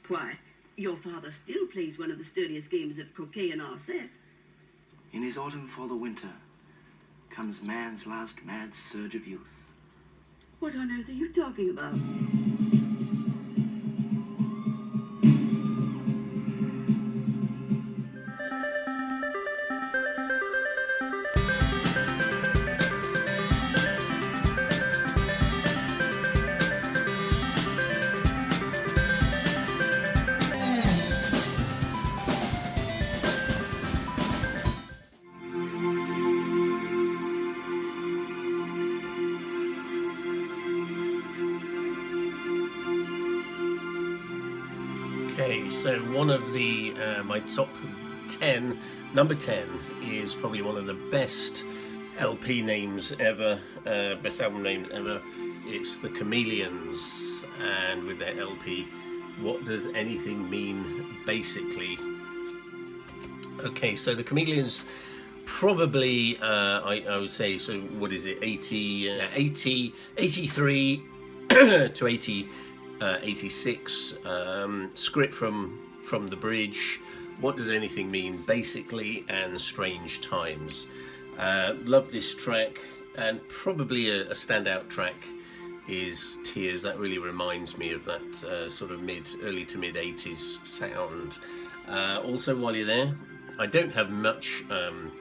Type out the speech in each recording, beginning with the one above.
Why, your father still plays one of the sturdiest games of croquet in our set. In his autumn for the winter comes man's last mad surge of youth. What on earth are you talking about? Okay, so one of the my top 10, number 10 is probably one of the best LP names ever, best album names ever. It's the Chameleons, and with their LP, What Does Anything Mean, basically. Okay, so the Chameleons, probably, I would say, so what is it, 83 to 86, script from The Bridge, What Does Anything Mean, basically, and Strange Times. Love this track, and probably a standout track is Tears. That really reminds me of that sort of early to mid 80s sound. Also, while you're there, I don't have much on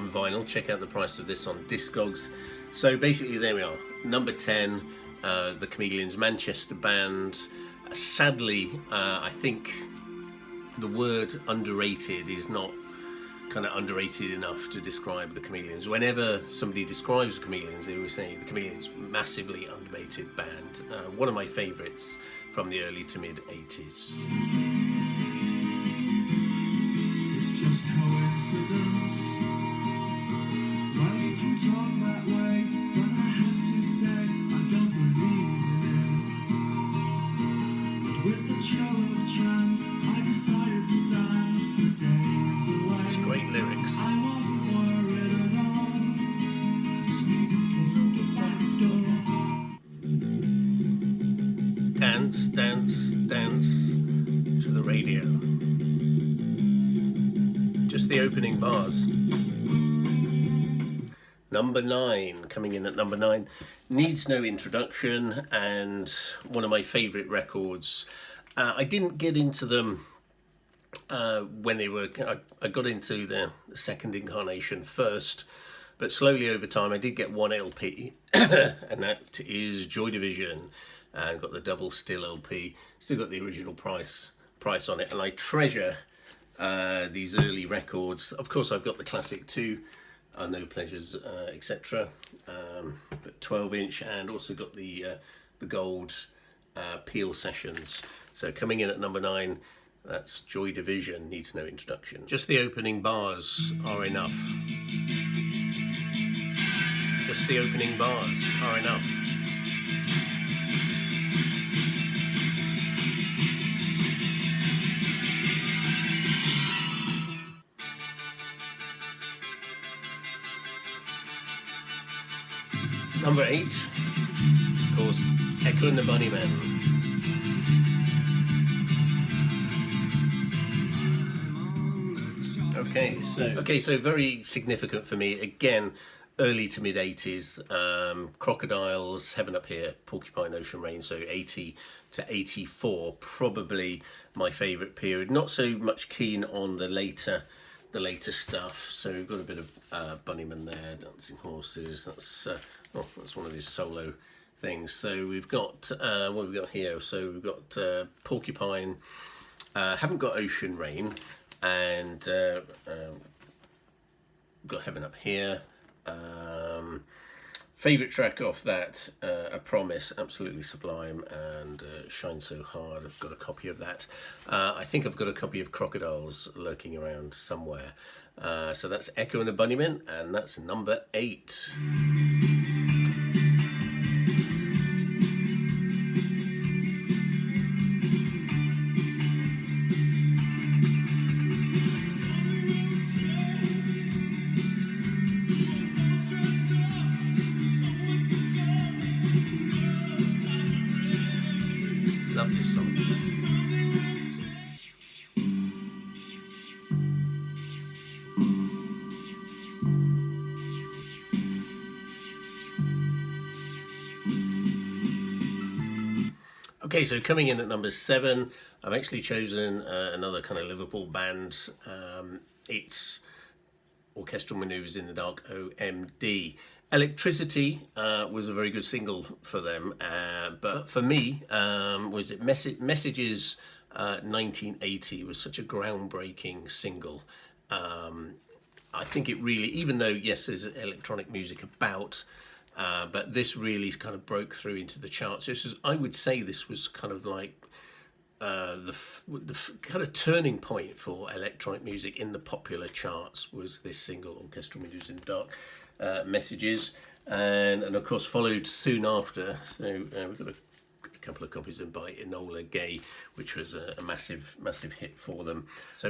vinyl. Check out the price of this on Discogs. So basically, there we are, number 10. The Chameleons, Manchester band. Sadly, I think the word underrated is not kind of underrated enough to describe the Chameleons. Whenever somebody describes the Chameleons, they always say the Chameleons, massively underrated band. One of my favourites from the early to mid 80s. It's just coincidence. Well, you can talk that way, but I have to say I don't believe in it. But with the cello chance, I decided to dance for days away. Just great lyrics. I wasn't worried at all. Stevie came up the back door. Dance, dance, dance to the radio. Just the opening bars. Number 9, coming in at number 9, needs no introduction, and one of my favourite records. I didn't get into them when they were, I got into the second incarnation first, but slowly over time I did get one LP, and that is Joy Division. I've got the double still LP, still got the original price on it, and I treasure these early records. Of course, I've got the classic too, No Pleasures, etc. But 12-inch, and also got the gold Peel sessions. So coming in at number 9, that's Joy Division, needs no introduction. Just the opening bars are enough. Just the opening bars are enough. Number 8 is, of course, Echo and the Bunnymen. Okay, so very significant for me. Again, early to mid 80s. Crocodiles, Heaven Up Here, Porcupine, Ocean Rain. So 80 to 84, probably my favourite period. Not so much keen on the later stuff. So we've got a bit of Bunnymen there, Dancing Horses. That's one of his solo things. So we've got what have we got here? So we've got Porcupine. Haven't got Ocean Rain, and got Heaven Up Here. Favourite track off that, A Promise, absolutely sublime, and Shine So Hard. I've got a copy of that. I think I've got a copy of Crocodiles lurking around somewhere. So that's Echo and the Bunnymen, and that's number 8. Love this song. Okay, so coming in at number 7, I've actually chosen another kind of Liverpool band. It's Orchestral Manoeuvres in the Dark, OMD. Electricity was a very good single for them, but for me, was it Messages 1980 was such a groundbreaking single. I think it really, even though, yes, there's electronic music about, but this really kind of broke through into the charts. This was, I would say this was kind of like the kind of turning point for electronic music in the popular charts was this single, Orchestral Manoeuvres in the Dark, Messages, and of course followed soon after. So we've got a couple of copies of by Enola Gay, which was a massive hit for them. So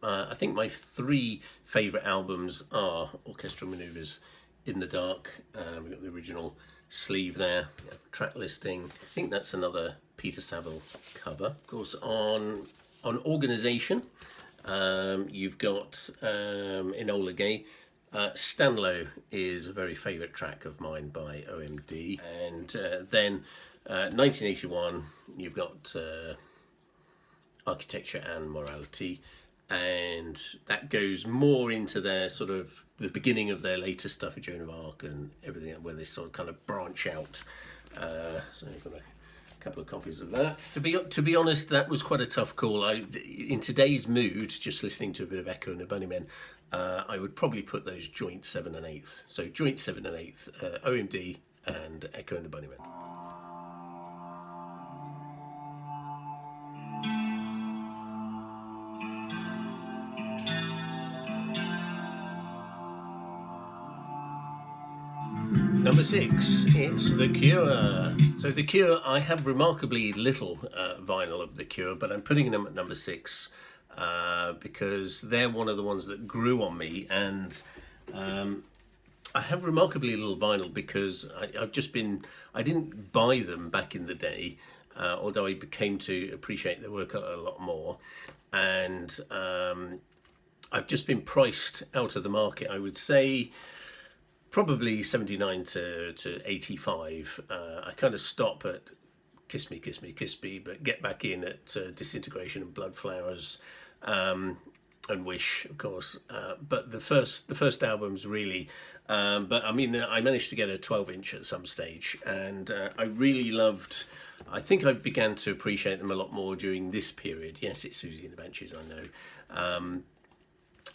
I think my 3 favourite albums are Orchestral Manoeuvres in the Dark. We've got the original sleeve there, track listing. I think that's another Peter Saville cover. Of course, on organisation, you've got Enola Gay. Stanlow is a very favourite track of mine by OMD. And then 1981, you've got Architecture and Morality. And that goes more into their sort of the beginning of their later stuff, Joan of Arc and everything, where they sort of kind of branch out. So you've got a couple of copies of that. To be honest, that was quite a tough call. In today's mood, just listening to a bit of Echo and the Bunnymen, I would probably put those joint 7 and 8th. So joint 7 and 8th, OMD and Echo and the Bunnymen. Number 6, it's The Cure. So The Cure, I have remarkably little vinyl of The Cure, but I'm putting them at number 6 because they're one of the ones that grew on me, and I have remarkably little vinyl because I didn't buy them back in the day, although I became to appreciate their work a lot more, and I've just been priced out of the market, I would say. Probably 79 to 85. I kind of stop at Kiss Me, Kiss Me, Kiss Me, but get back in at Disintegration and Blood Flowers, and Wish, of course. But the first albums really. But I mean, I managed to get a 12-inch at some stage, and I really loved. I think I began to appreciate them a lot more during this period. Yes, it's Susie and the Banshees, I know.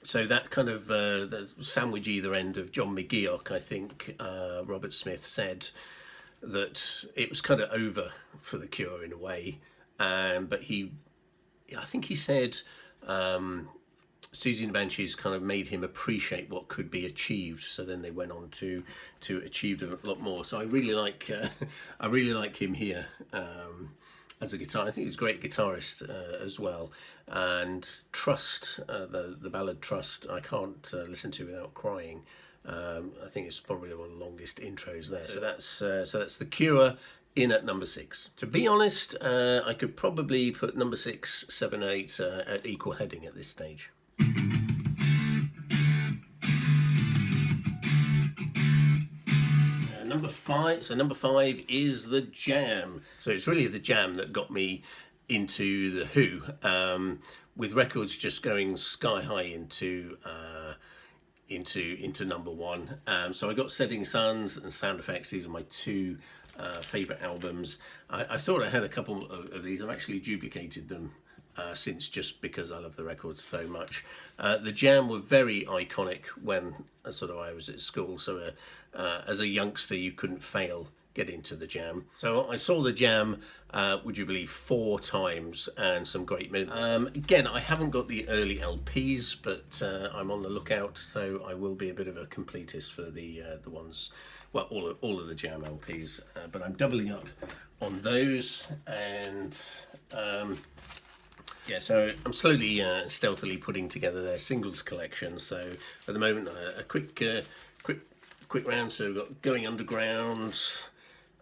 So that kind of the sandwich either end of John McGeoch, I think Robert Smith said that it was kind of over for The Cure in a way, but I think he said Susie and the Banshees kind of made him appreciate what could be achieved. So then they went on to achieve a lot more. So I really like him here. As a guitar, I think he's a great guitarist as well. And Trust, the ballad Trust, I can't listen to without crying. I think it's probably one of the longest intros there. So that's The Cure in at number 6. To be honest, I could probably put number 6, 7, 8 at equal heading at this stage. Number 5. So number 5 is The Jam. So it's really The Jam that got me into The Who, with records just going sky high into number 1. So I got Setting Suns and Sound Effects. These are my 2 favourite albums. I thought I had a couple of these. I've actually duplicated them since, just because I love the records so much. The Jam were very iconic when I was at school. So as a youngster, you couldn't fail get into The Jam. So I saw The Jam, would you believe, 4 times, and some great memories. Again, I haven't got the early LPs, but I'm on the lookout, so I will be a bit of a completist for the ones, well, all of the Jam LPs. But I'm doubling up on those, and yeah, so I'm slowly, stealthily putting together their singles collection. So at the moment, a quick round. So we've got Going Underground,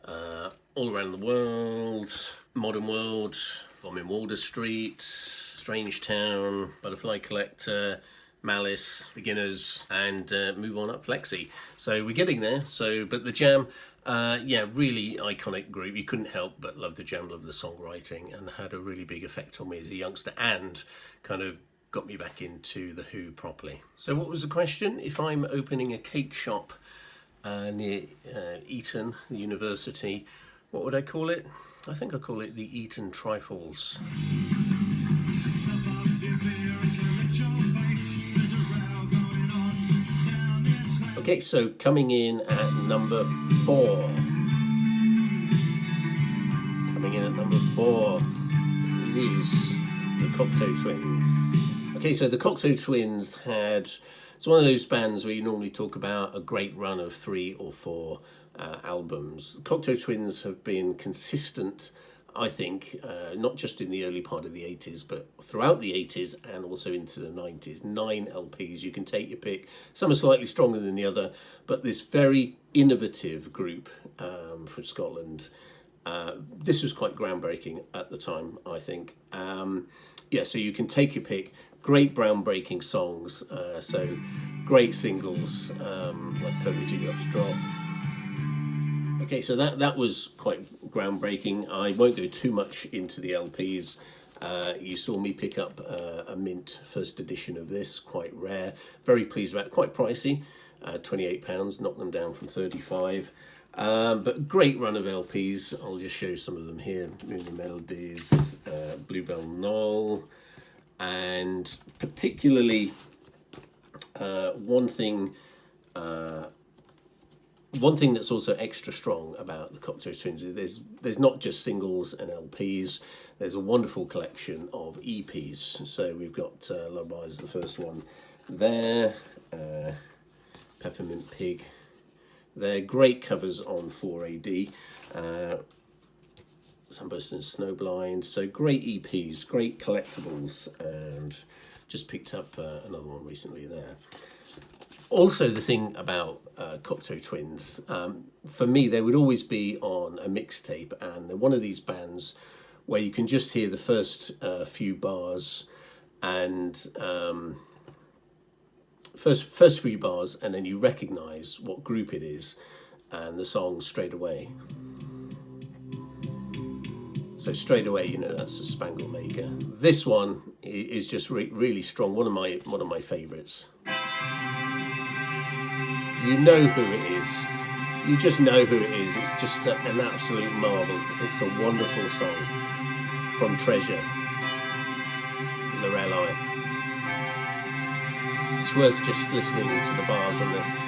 All Around the World, Modern World, I'm in Walder Street, Strange Town, Butterfly Collector, Malice, Beginners, and Move On Up Flexi. So we're getting there. So, but The Jam, Yeah, really iconic group. You couldn't help but love the jam, love the songwriting, and had a really big effect on me as a youngster, and kind of got me back into the Who properly. So what was the question? If I'm opening a cake shop near Eton University, what would I call it? I think I call it the Eton Trifles. Okay, so coming in at number 4. Coming in at number 4, it is the Cocteau Twins. Okay, so the Cocteau Twins it's one of those bands where you normally talk about a great run of 3 or 4 albums. The Cocteau Twins have been consistent, I think, not just in the early part of the 80s, but throughout the 80s and also into the 90s. 9 LPs, you can take your pick. Some are slightly stronger than the other, but this very innovative group from Scotland, this was quite groundbreaking at the time, I think. Yeah, so you can take your pick. Great groundbreaking songs, so great singles like Pearly Teardrops Drop. Okay, so that was quite groundbreaking. I won't go too much into the LPs. You saw me pick up a mint first edition of this, quite rare. Very pleased about it, quite pricey, £28, knocked them down from 35. But great run of LPs. I'll just show some of them here. Moon and Melodies, Bluebell Knoll, and particularly one thing that's also extra strong about the Cocteau Twins is there's not just singles and LPs. There's a wonderful collection of EPs. So we've got Lullaby is the first one there, Peppermint Pig. They're great covers on 4AD, Sunburst and Snowblind. So great EPs, great collectibles, and just picked up another one recently there. Also, the thing about Cocteau Twins, for me, they would always be on a mixtape, and they're one of these bands where you can just hear the first few bars and first few bars, and then you recognise what group it is and the song straight away. So straight away, you know that's the Spangle Maker. This one is just really strong. One of my favourites. You know who it is. You just know who it is. It's just an absolute marvel. It's a wonderful song from Treasure, Lorelei. It's worth just listening to the bars on this.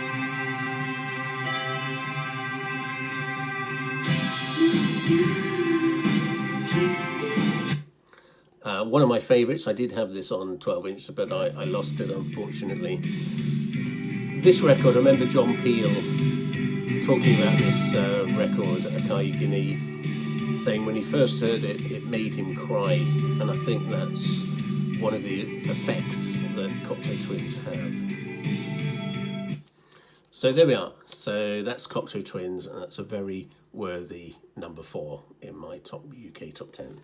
One of my favourites, I did have this on 12-inch, but I lost it, unfortunately. This record, I remember John Peel talking about this record, Akai Guinea, saying when he first heard it, it made him cry. And I think that's one of the effects that Cocteau Twins have. So there we are. So that's Cocteau Twins, and that's a very worthy number 4 in my top UK top 10.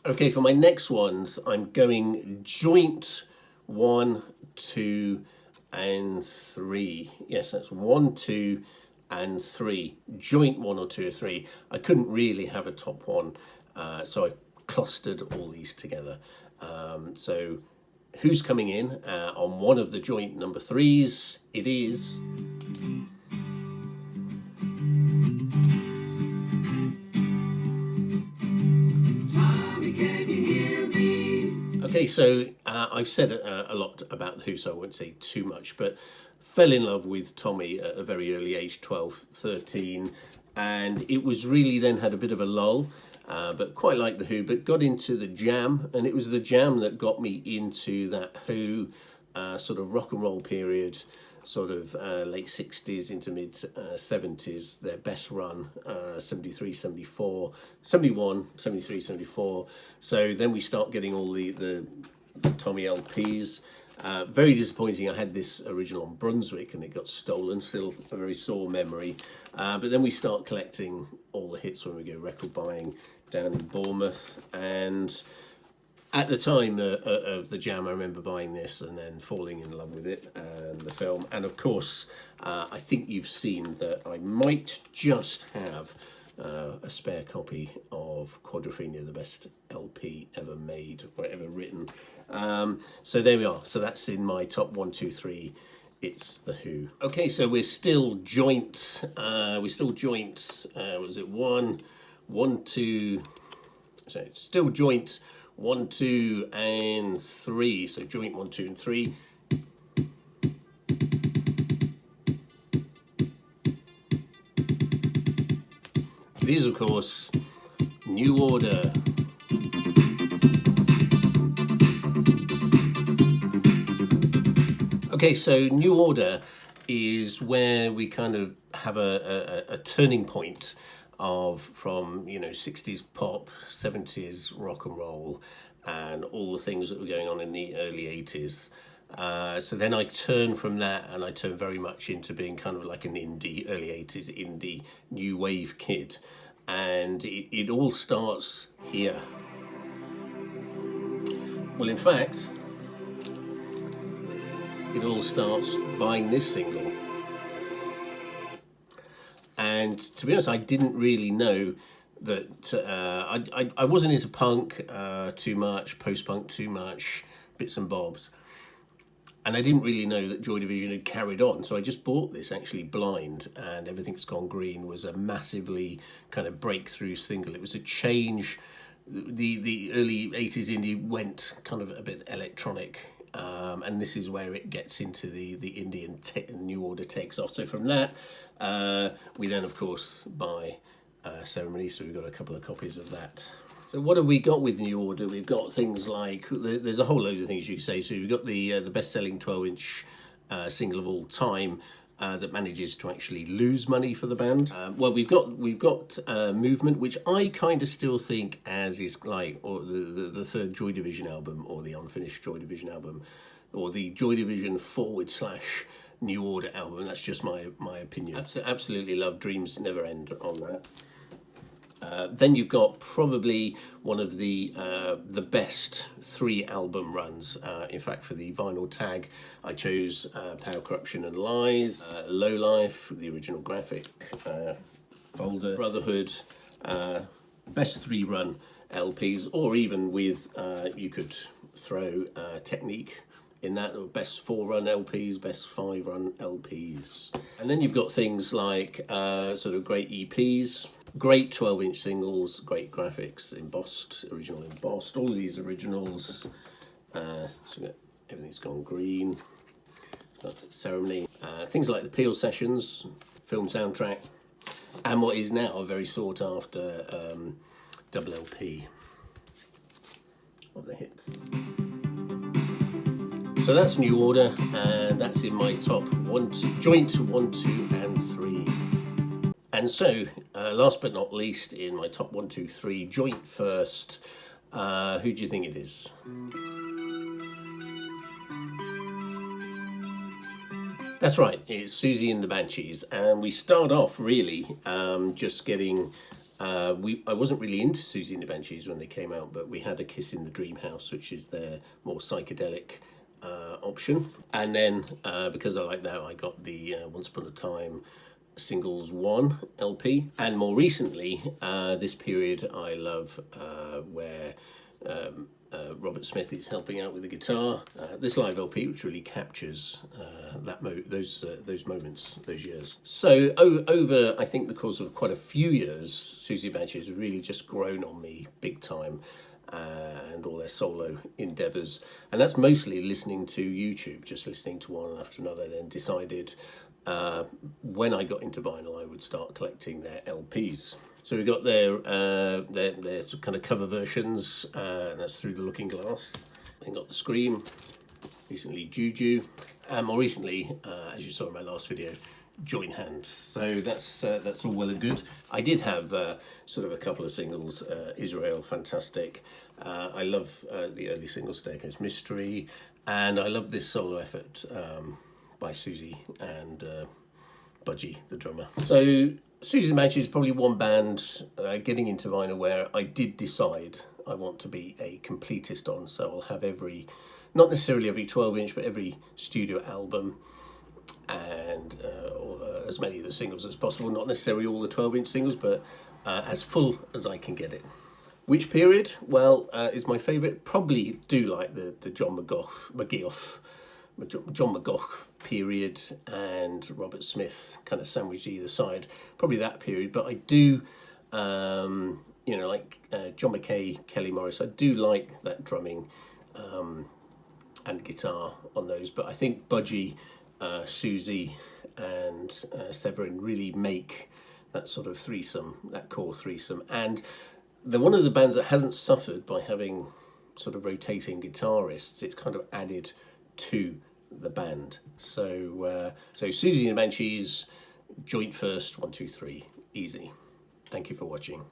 Okay, for my next ones, I'm going joint 1, 2, and 3. Yes, that's 1, 2, and 3. Joint 1 or 2 or 3. I couldn't really have a top 1, so I clustered all these together. So who's coming in on one of the joint number 3s? It is Tommy, can you hear me? Okay, so I've said a lot about Who, so I won't say too much, but fell in love with Tommy at a very early age, 12, 13, and it was really then had a bit of a lull. But quite like the Who, but got into the Jam, and it was the Jam that got me into that Who sort of rock and roll period, sort of late 60s into mid 70s, their best run, 73, 74, 71, 73, 74. So then we start getting all the Tommy LPs. Very disappointing. I had this original on Brunswick and it got stolen, still a very sore memory. But then we start collecting all the hits when we go record buying down in Bournemouth, and At the time of the jam, I remember buying this and then falling in love with it and the film. And of course, I think you've seen that I might just have a spare copy of Quadrophenia, the best LP ever made or ever written. So there we are. So that's in my top 1, 2, 3. It's The Who. Okay, so we're still joint. Was it 1, 2? So it's still joint 1, 2, and 3. So joint 1, 2, and 3. It is, of course, New Order. Okay, so New Order is where we kind of have a turning point from 60s pop, 70s rock and roll, and all the things that were going on in the early 80s. So then I turn from that and I turn very much into being kind of like an indie, early 80s indie new wave kid. And it all starts here. Well, in fact, it all starts buying this single. And to be honest, I didn't really know that I wasn't into punk too much, post-punk too much, bits and bobs. And I didn't really know that Joy Division had carried on. So I just bought this actually blind, and Everything's Gone Green was a massively kind of breakthrough single. It was a change. The early 80s indie went kind of a bit electronic. And this is where it gets into the indie and New Order takes off. So from that, we then, of course, buy Ceremony. So we've got a couple of copies of that. So what have we got with New Order? We've got things like, there's a whole load of things you could say. So we've got the best-selling 12-inch single of all time that manages to actually lose money for the band. Well, we've got Movement, which I kind of still think as is like, or the third Joy Division album, or the unfinished Joy Division album, or the Joy Division / New Order album. That's just my opinion. Absolutely love Dreams Never End on that. Then you've got probably one of the best 3 album runs. In fact, for the vinyl tag, I chose Power, Corruption and Lies, Low Life, the original graphic folder, Brotherhood, best 3 run LPs, or even with, you could throw Technique in that, or best 4 run LPs, best 5 run LPs. And then you've got things like sort of great EPs, great 12-inch singles, great graphics, original embossed, all of these originals. So we've got Everything's Gone Green, got Ceremony, things like the Peel Sessions, film soundtrack, and what is now a very sought after double LP of the hits. So that's New Order, and that's in my top joint 1, 2, and 3. And so, last but not least, in my top 1, 2, 3, joint first, who do you think it is? That's right, it's Susie and the Banshees, and we start off really just getting. I wasn't really into Susie and the Banshees when they came out, but we had A Kiss in the Dream House, which is their more psychedelic option. And then, because I like that, I got the Once Upon a Time Singles 1 LP. And more recently, this period I love where Robert Smith is helping out with the guitar. This live LP, which really captures those moments, those years. So over, I think, the course of quite a few years, Susie Banshees has really just grown on me big time, and all their solo endeavours. And that's mostly listening to YouTube, just listening to one after another, then decided when I got into vinyl, I would start collecting their LPs. So we've got their kind of cover versions, and that's Through the Looking Glass. Then got The Scream, recently Juju, and more recently, as you saw in my last video, Join Hands. So that's all well and good. I did have sort of a couple of singles, Israel, fantastic. I love the early single Staircase Mystery, and I love this solo effort by Susie and Budgie, the drummer. So Susie and the Banshees is probably one band getting into vinyl where I did decide I want to be a completist on. So I'll have every, not necessarily every 12-inch, but every studio album, and as many of the singles as possible. Not necessarily all the 12-inch singles, but as full as I can get it. Which period? Well, is my favourite. Probably do like the John McGough period and Robert Smith kind of sandwiched either side. Probably that period. But I do, like John McKay, Kelly Morris. I do like that drumming and guitar on those. But I think Budgie, Susie, and Severin really make that sort of threesome, that core threesome. And they're one of the bands that hasn't suffered by having sort of rotating guitarists. It's kind of added to the band. So Susie and the Banshees, joint first, 1, 2, 3, easy. Thank you for watching.